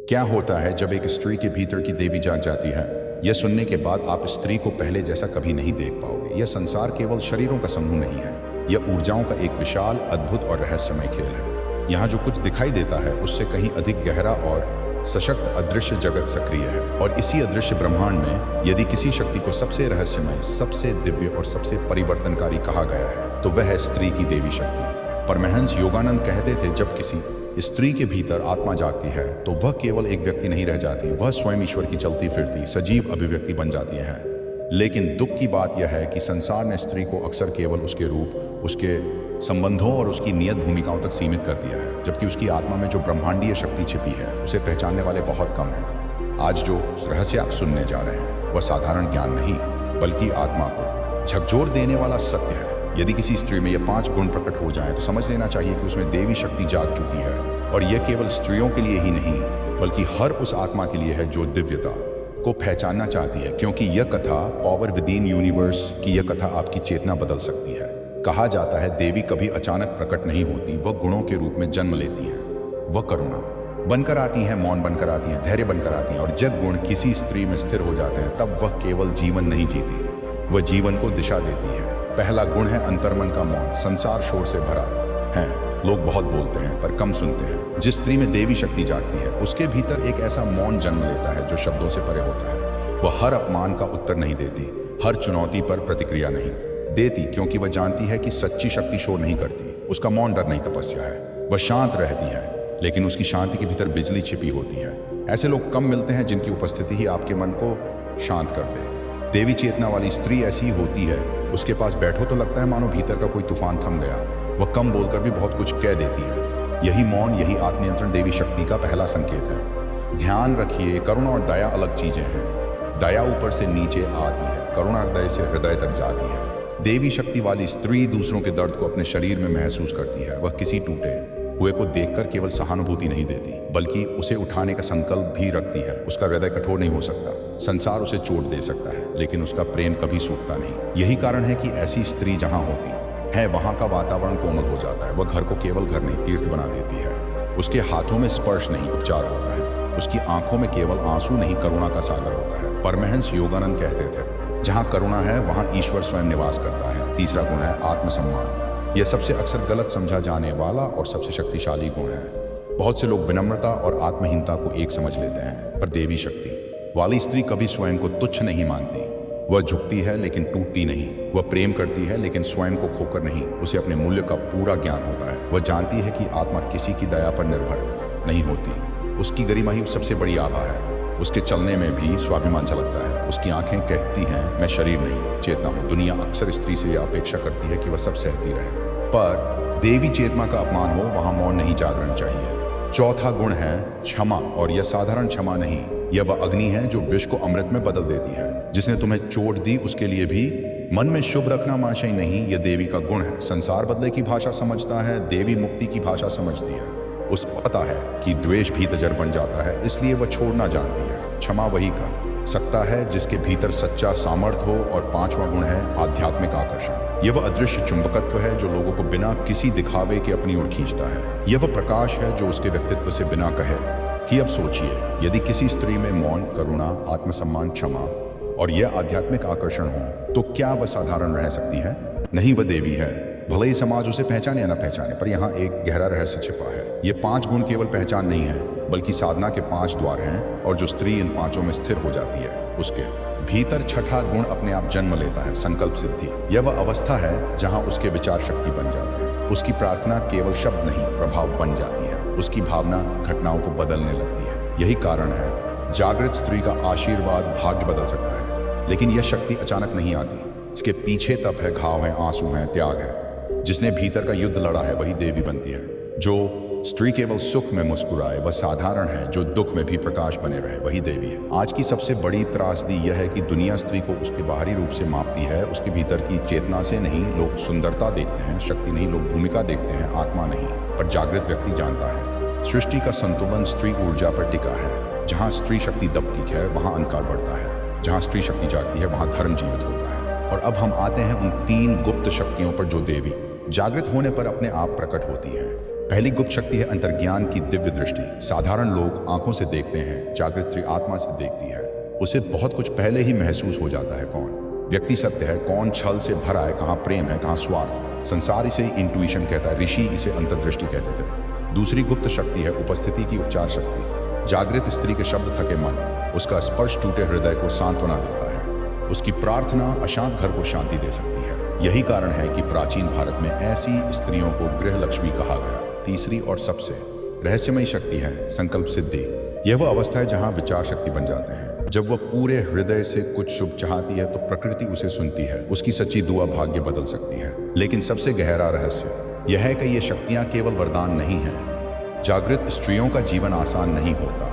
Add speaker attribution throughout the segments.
Speaker 1: क्या होता है जब एक स्त्री के भीतर की देवी जाग जाती है? यह सुनने के बाद आप स्त्री को पहले जैसा कभी नहीं देख पाओगे। यह संसार केवल शरीरों का समूह नहीं है, यह ऊर्जाओं का एक विशाल, अद्भुत और रहस्यमय खेल है। यहाँ जो कुछ दिखाई देता है उससे कहीं अधिक गहरा और सशक्त अदृश्य जगत सक्रिय है। और इसी अदृश्य ब्रह्मांड में यदि किसी शक्ति को सबसे रहस्यमय, सबसे दिव्य और सबसे परिवर्तनकारी कहा गया है तो वह है स्त्री की देवी शक्ति। परमहंस योगानंद कहते थे, जब किसी स्त्री के भीतर आत्मा जागती है तो वह केवल एक व्यक्ति नहीं रह जाती, वह स्वयं ईश्वर की चलती फिरती सजीव अभिव्यक्ति बन जाती है। लेकिन दुख की बात यह है कि संसार ने स्त्री को अक्सर केवल उसके रूप, उसके संबंधों और उसकी नियत भूमिकाओं तक सीमित कर दिया है, जबकि उसकी आत्मा में जो ब्रह्मांडीय शक्ति छिपी है उसे पहचानने वाले बहुत कम हैं। आज जो रहस्य आप सुनने जा रहे हैं वह साधारण ज्ञान नहीं, बल्कि आत्मा को झकझोर देने वाला सत्य है। यदि किसी स्त्री में ये 5 गुण प्रकट हो जाएं तो समझ लेना चाहिए कि उसमें देवी शक्ति जाग चुकी है। और यह केवल स्त्रियों के लिए ही नहीं, बल्कि हर उस आत्मा के लिए है जो दिव्यता को पहचानना चाहती है, क्योंकि यह कथा पावर विदिन यूनिवर्स की यह कथा आपकी चेतना बदल सकती है। कहा जाता है देवी कभी अचानक प्रकट नहीं होती, वह गुणों के रूप में जन्म लेती हैं। वह करुणा बनकर आती हैं, मौन बनकर आती हैं, धैर्य बनकर आती हैं। और जब गुण किसी स्त्री में स्थिर हो जाते हैं तब वह केवल जीवन नहीं जीती, वह जीवन को दिशा देती है। पहला गुण है अंतर्मन का मौन। संसार शोर से भरा है, लोग बहुत बोलते हैं पर कम सुनते हैं। जिस स्त्री में देवी शक्ति जागती है उसके भीतर एक ऐसा मौन जन्म लेता है जो शब्दों से परे होता है। वह हर अपमान का उत्तर नहीं देती, हर चुनौती पर प्रतिक्रिया नहीं देती, क्योंकि वह जानती है कि सच्ची शक्ति शोर नहीं करती। उसका मौन डर नहीं, तपस्या है। वह शांत रहती है, लेकिन उसकी शांति के भीतर बिजली छिपी होती है। ऐसे लोग कम मिलते हैं जिनकी उपस्थिति ही आपके मन को शांत कर दे। देवी चेतना वाली स्त्री ऐसी होती है, उसके पास बैठो तो लगता है मानो भीतर का कोई तूफान थम गया। वह कम बोलकर भी बहुत कुछ कह देती है। यही मौन, यही आत्मनियंत्रण देवी शक्ति का पहला संकेत है। ध्यान रखिए, करुणा और दया अलग चीजें हैं। दया ऊपर से नीचे आती है, करुणा हृदय से हृदय तक जाती है। देवी शक्ति वाली स्त्री दूसरों के दर्द को अपने शरीर में महसूस करती है। वह किसी टूटे हुए को देखकर केवल सहानुभूति नहीं देती, बल्कि उसे उठाने का संकल्प भी रखती है। उसका हृदय कठोर नहीं हो सकता, संसार उसे चोट दे सकता है, लेकिन उसका प्रेम कभी सूखता नहीं। यही कारण है कि ऐसी स्त्री जहां होती है वहां का वातावरण कोमल हो जाता है। वह घर को केवल घर नहीं, तीर्थ बना देती है। उसके हाथों में स्पर्श नहीं, उपचार होता है। उसकी आंखों में केवल आंसू नहीं, करुणा का सागर होता है। परमहंस योगानंद कहते थे, जहां करुणा है वहां ईश्वर स्वयं निवास करता है। तीसरा गुण है आत्मसम्मान। यह सबसे अक्सर गलत समझा जाने वाला और सबसे शक्तिशाली गुण है। बहुत से लोग विनम्रता और आत्महीनता को एक समझ लेते हैं, पर देवी शक्ति वाली स्त्री कभी स्वयं को तुच्छ नहीं मानती। वह झुकती है लेकिन टूटती नहीं। वह प्रेम करती है लेकिन स्वयं को खोकर नहीं। उसे अपने मूल्य का पूरा ज्ञान होता है। वह जानती है कि आत्मा किसी की दया पर निर्भर नहीं होती। उसकी गरिमा ही सबसे बड़ी आभा है। उसके चलने में भी स्वाभिमान झलकता है। उसकी आंखें कहती हैं, मैं शरीर नहीं, चेतना हूँ। दुनिया अक्सर स्त्री से यह अपेक्षा करती है कि वह सब सहती रहे, पर देवी चेतना का अपमान हो वहां मौन नहीं, जागरण चाहिए। चौथा गुण है क्षमा, और यह साधारण क्षमा नहीं, यह वह अग्नि है जो विष को अमृत में बदल देती है। जिसने तुम्हें चोट दी उसके लिए भी मन में शुभ रखना माशय नहीं, यह देवी का गुण है। संसार बदले की भाषा समझता है, देवी मुक्ति की भाषा समझती है। उस पता है कि द्वेष भी तजर बन जाता है, इसलिए वह छोड़ना जानती है। क्षमा वही कर सकता है जिसके भीतर सच्चा सामर्थ्य हो। और पांचवा गुण है आध्यात्मिक आकर्षण। यह वह अदृश्य चुंबकत्व है जो लोगों को बिना किसी दिखावे के अपनी ओर खींचता है। यह वह प्रकाश है जो उसके व्यक्तित्व से बिना कहे कि अब सोचिए, यदि किसी स्त्री में मौन, करुणा, आत्मसम्मान, क्षमा और यह आध्यात्मिक आकर्षण हो तो क्या वह साधारण रह सकती है? नहीं, वह देवी है। भले ही समाज उसे पहचाने या न पहचाने, पर यहाँ एक गहरा रहस्य छिपा है। ये 5 गुण केवल पहचान नहीं है, बल्कि साधना के 5 द्वार हैं। और जो स्त्री इन 5 में स्थिर हो जाती है उसके भीतर छठा गुण अपने आप जन्म लेता है, संकल्प सिद्धि। यह वह अवस्था है जहाँ उसके विचार शक्ति बन जाते हैं। उसकी प्रार्थना केवल शब्द नहीं, प्रभाव बन जाती है। उसकी भावना घटनाओं को बदलने लगती है। यही कारण है जागृत स्त्री का आशीर्वाद भाग्य बदल सकता है। लेकिन यह शक्ति अचानक नहीं आती, इसके पीछे तप है, घाव है, आंसू है, त्याग है। जिसने भीतर का युद्ध लड़ा है वही देवी बनती है। जो स्त्री केवल सुख में मुस्कुराए वह साधारण है, जो दुख में भी प्रकाश बने रहे वही देवी है। आज की सबसे बड़ी त्रासदी यह है कि दुनिया स्त्री को उसके बाहरी रूप से मापती है, उसके भीतर की चेतना से नहीं। लोग सुंदरता देखते हैं, शक्ति नहीं। लोग भूमिका देखते हैं, आत्मा नहीं। पर जागृत व्यक्ति जानता है सृष्टि का संतुलन स्त्री ऊर्जा पर टिका है। जहाँ स्त्री शक्ति दबती है वहाँ अंधकार बढ़ता है। जहाँ स्त्री शक्ति जागती है वहाँ धर्म जीवित होता है। और अब हम आते हैं उन 3 गुप्त शक्तियों पर जो देवी जागृत होने पर अपने आप प्रकट होती है। पहली गुप्त शक्ति है अंतर्ज्ञान की दिव्य दृष्टि। साधारण लोग आंखों से देखते हैं, जागृत स्त्री आत्मा से देखती है। उसे बहुत कुछ पहले ही महसूस हो जाता है कौन व्यक्ति सत्य है, कौन छल से भरा है, कहाँ प्रेम है, कहाँ स्वार्थ। संसार इसे इंट्यूशन कहता है, ऋषि इसे अंतर्दृष्टि कहते थे। दूसरी गुप्त शक्ति है उपस्थिति की उपचार शक्ति। जागृत स्त्री के शब्द थके मन, उसका स्पर्श टूटे हृदय को सांत्वना देता है। उसकी प्रार्थना अशांत घर को शांति दे सकती है। यही कारण है कि प्राचीन भारत में ऐसी स्त्रियों को गृह लक्ष्मी कहा गया। तीसरी और सबसे रहस्यमयी शक्ति है संकल्प सिद्धि। यह वह अवस्था है जहां विचार शक्ति बन जाते हैं। जब वह पूरे हृदय से कुछ शुभ चाहती है तो प्रकृति उसे सुनती है। उसकी सच्ची दुआ भाग्य बदल सकती है। लेकिन सबसे गहरा रहस्य यह है कि ये शक्तियां केवल वरदान नहीं हैं। जागृत स्त्रियों का जीवन आसान नहीं होता।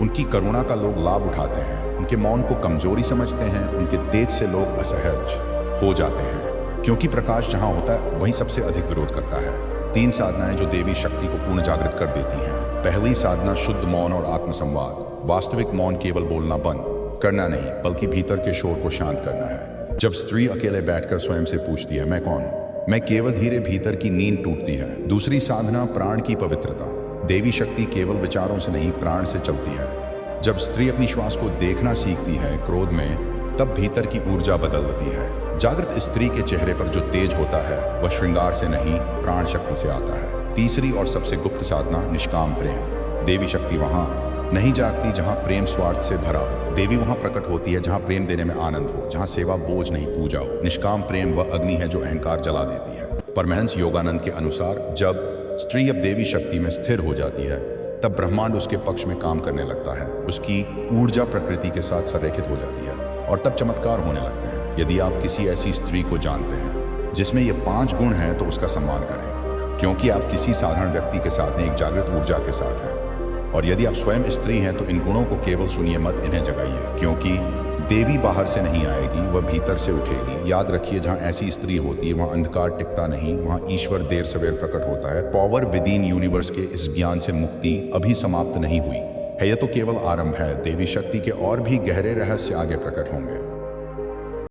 Speaker 1: उनकी करुणा का लोग लाभ उठाते हैं, उनके मौन को कमजोरी समझते हैं, उनके तेज से लोग असहज हो जाते हैं, क्योंकि प्रकाश जहां होता है वहीं सबसे अधिक विरोध करता है। 3 साधनाएं जो देवी शक्ति को पूर्ण जागृत कर देती हैं। पहली साधना शुद्ध मौन और आत्मसंवाद। वास्तविक मौन केवल बोलना बंद करना नहीं, बल्कि भीतर के शोर को शांत करना है। जब स्त्री अकेले बैठकर स्वयं से पूछती है मैं कौन हूं, मैं केवल धीरे भीतर की नींद टूटती है। दूसरी साधना प्राण की पवित्रता। देवी शक्ति केवल विचारों से नहीं, प्राण से चलती है। जब स्त्री अपनी श्वास को देखना सीखती है क्रोध में, तब भीतर की ऊर्जा बदलती है। जागृत स्त्री के चेहरे पर जो तेज होता है वह श्रृंगार से नहीं, प्राण शक्ति से आता है। तीसरी और सबसे गुप्त साधना निष्काम प्रेम। देवी शक्ति वहां नहीं जागती जहां प्रेम स्वार्थ से भरा हो। देवी वहां प्रकट होती है जहां प्रेम देने में आनंद हो, जहां सेवा बोझ नहीं पूजा हो। निष्काम प्रेम वह अग्नि है जो अहंकार जला देती है। परमहंस योगानंद के अनुसार जब स्त्री अब देवी शक्ति में स्थिर हो जाती है, तब ब्रह्मांड उसके पक्ष में काम करने लगता है। उसकी ऊर्जा प्रकृति के साथ संरेखित हो जाती है और तब चमत्कार होने लगते हैं। यदि आप किसी ऐसी स्त्री को जानते हैं जिसमें ये 5 गुण हैं तो उसका सम्मान करें, क्योंकि आप किसी साधारण व्यक्ति के साथ नहीं, एक जागृत ऊर्जा के साथ हैं। और यदि आप स्वयं स्त्री हैं तो इन गुणों को केवल सुनिए मत, इन्हें जगाइए, क्योंकि देवी बाहर से नहीं आएगी, वह भीतर से उठेगी। याद रखिए, जहां ऐसी स्त्री होती है वहां अंधकार टिकता नहीं, वहां ईश्वर देर सवेर प्रकट होता है। पावर विद इन यूनिवर्स के इस ज्ञान से मुक्ति अभी समाप्त नहीं हुई है, यह तो केवल आरंभ है। देवी शक्ति के और भी गहरे रहस्य आगे प्रकट होंगे।